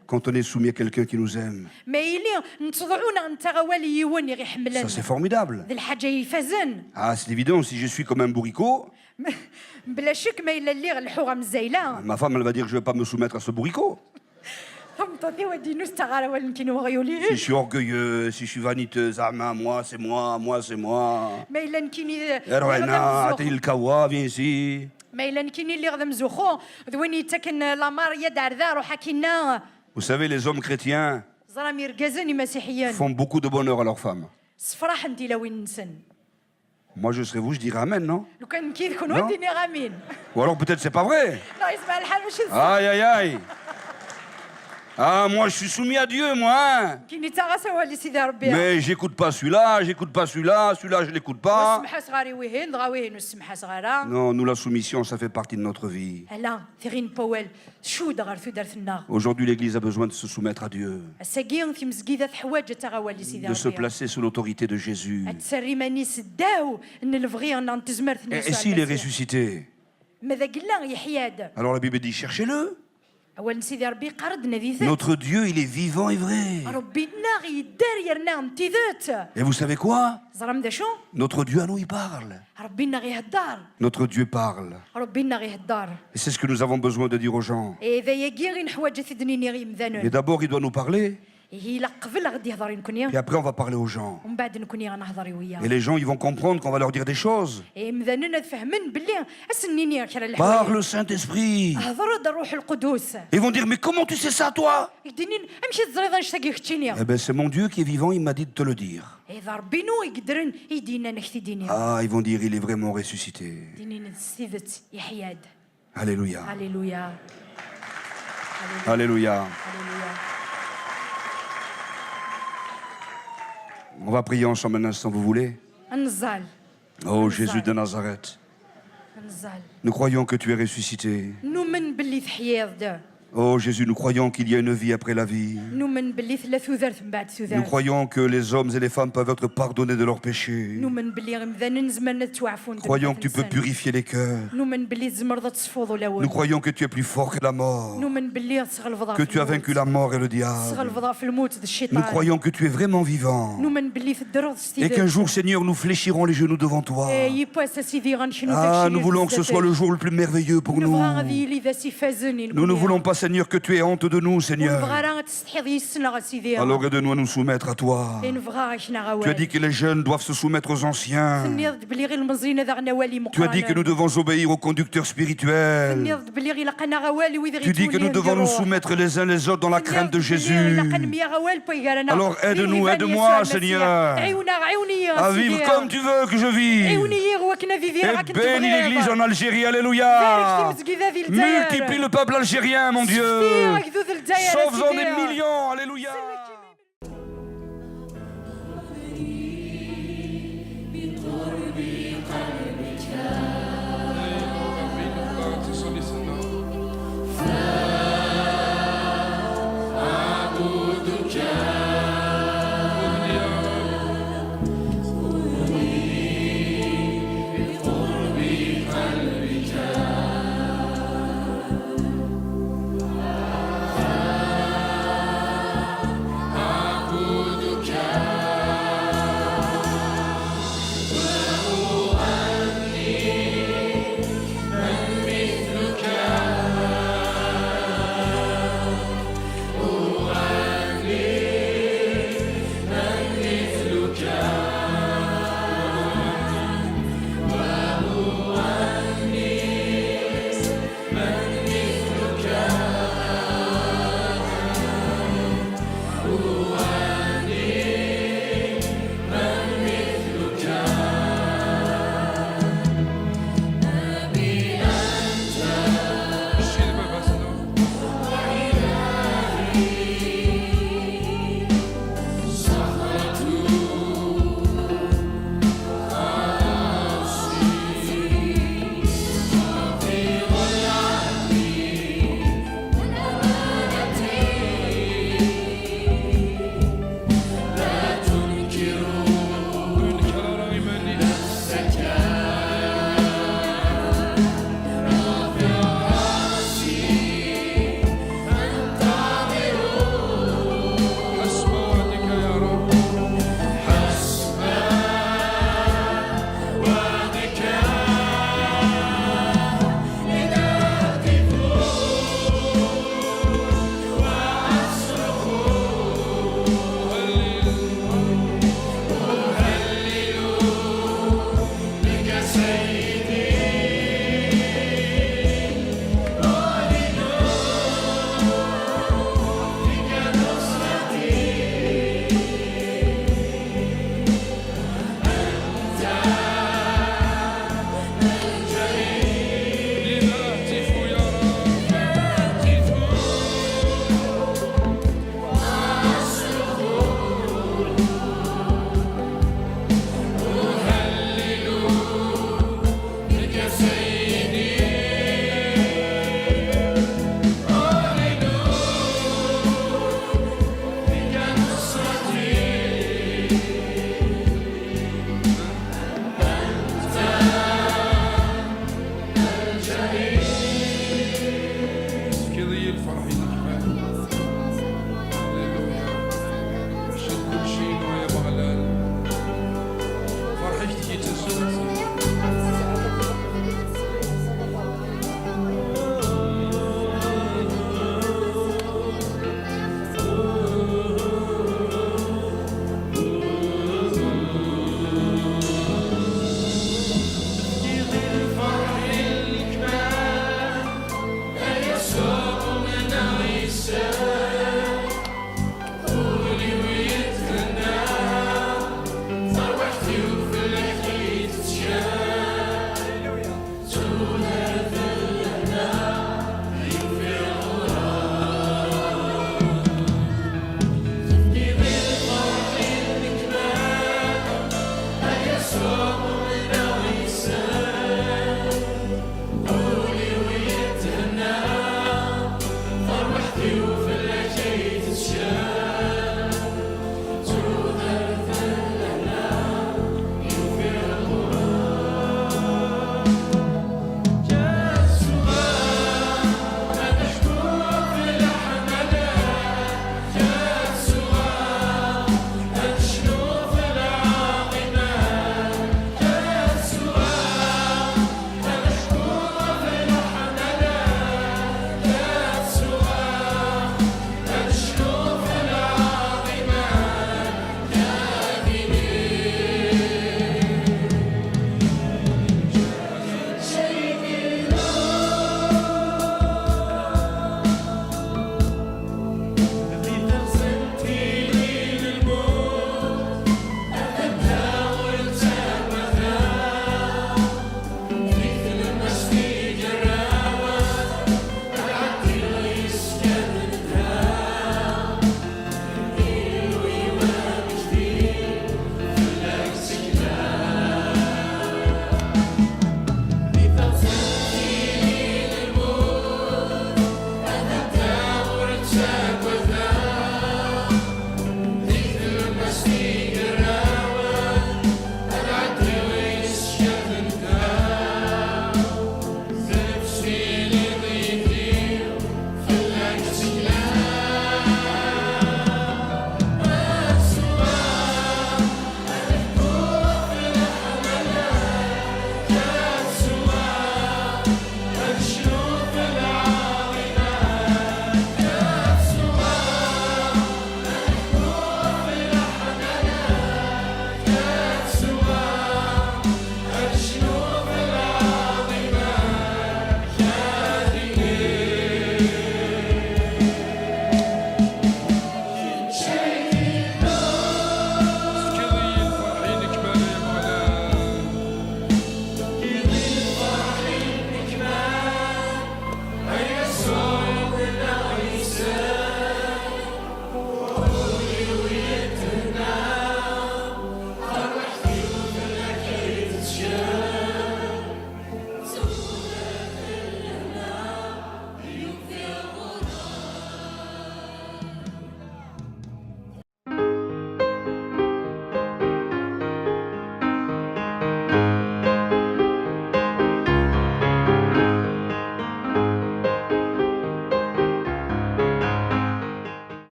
Quand on est soumis à quelqu'un qui nous aime, ça c'est formidable. C'est évident, si je suis comme un bourricot, ma femme elle va dire que je ne vais pas me soumettre à ce bourricot. Si je suis orgueilleux, si je suis vaniteuse, moi c'est moi, moi c'est moi. Erwana, Atil Kawa, viens ici. Vous savez, les hommes chrétiens font beaucoup de bonheur à leurs femmes. Moi, je serais vous, je dirais Amen, non? Non? Ou alors peut-être c'est pas vrai. Aïe, aïe, aïe. Ah, moi, je suis soumis à Dieu, moi. Hein. Mais j'écoute pas celui-là, celui-là, je l'écoute pas. Non, nous, la soumission, ça fait partie de notre vie. Aujourd'hui, l'Église a besoin de se soumettre à Dieu, de se placer sous l'autorité de Jésus. Et s'il est ressuscité, alors la Bible dit, cherchez-le. Notre Dieu, il est vivant et vrai. Et vous savez quoi? Notre Dieu à nous, il parle. Notre Dieu parle. Et c'est ce que nous avons besoin de dire aux gens. Mais d'abord, il doit nous parler. Et après, on va parler aux gens. Et les gens, ils vont comprendre qu'on va leur dire des choses. Par le Saint-Esprit. Ils vont dire, mais comment tu sais ça, toi? Eh bien, c'est mon Dieu qui est vivant, il m'a dit de te le dire. Ah, ils vont dire, il est vraiment ressuscité. Alléluia. Alléluia. Alléluia. On va prier ensemble un instant, vous voulez? Oh Jésus de Nazareth, nous croyons que tu es ressuscité. Oh Jésus, nous croyons qu'il y a une vie après la vie. Nous croyons que les hommes et les femmes peuvent être pardonnés de leurs péchés. Nous croyons que tu peux purifier les cœurs. Nous croyons que tu es plus fort que la mort, que tu as vaincu la mort et le diable. Nous croyons que tu es vraiment vivant et qu'un jour, Seigneur, nous fléchirons les genoux devant toi. Ah, nous voulons que ce soit le jour le plus merveilleux pour nous. Nous ne voulons pas, Seigneur, que tu aies honte de nous, Seigneur. Alors aide-nous à nous soumettre à toi. Tu as dit que les jeunes doivent se soumettre aux anciens. Tu as dit que nous devons obéir aux conducteurs spirituels. Tu dis que nous devons nous soumettre les uns les autres dans la crainte de Jésus. Alors aide-nous, aide-moi, Seigneur, à vivre comme tu veux que je vive. Et bénis l'Église en Algérie, alléluia. Multiplie le peuple algérien, mon Dieu. Sauve-en des millions, alléluia.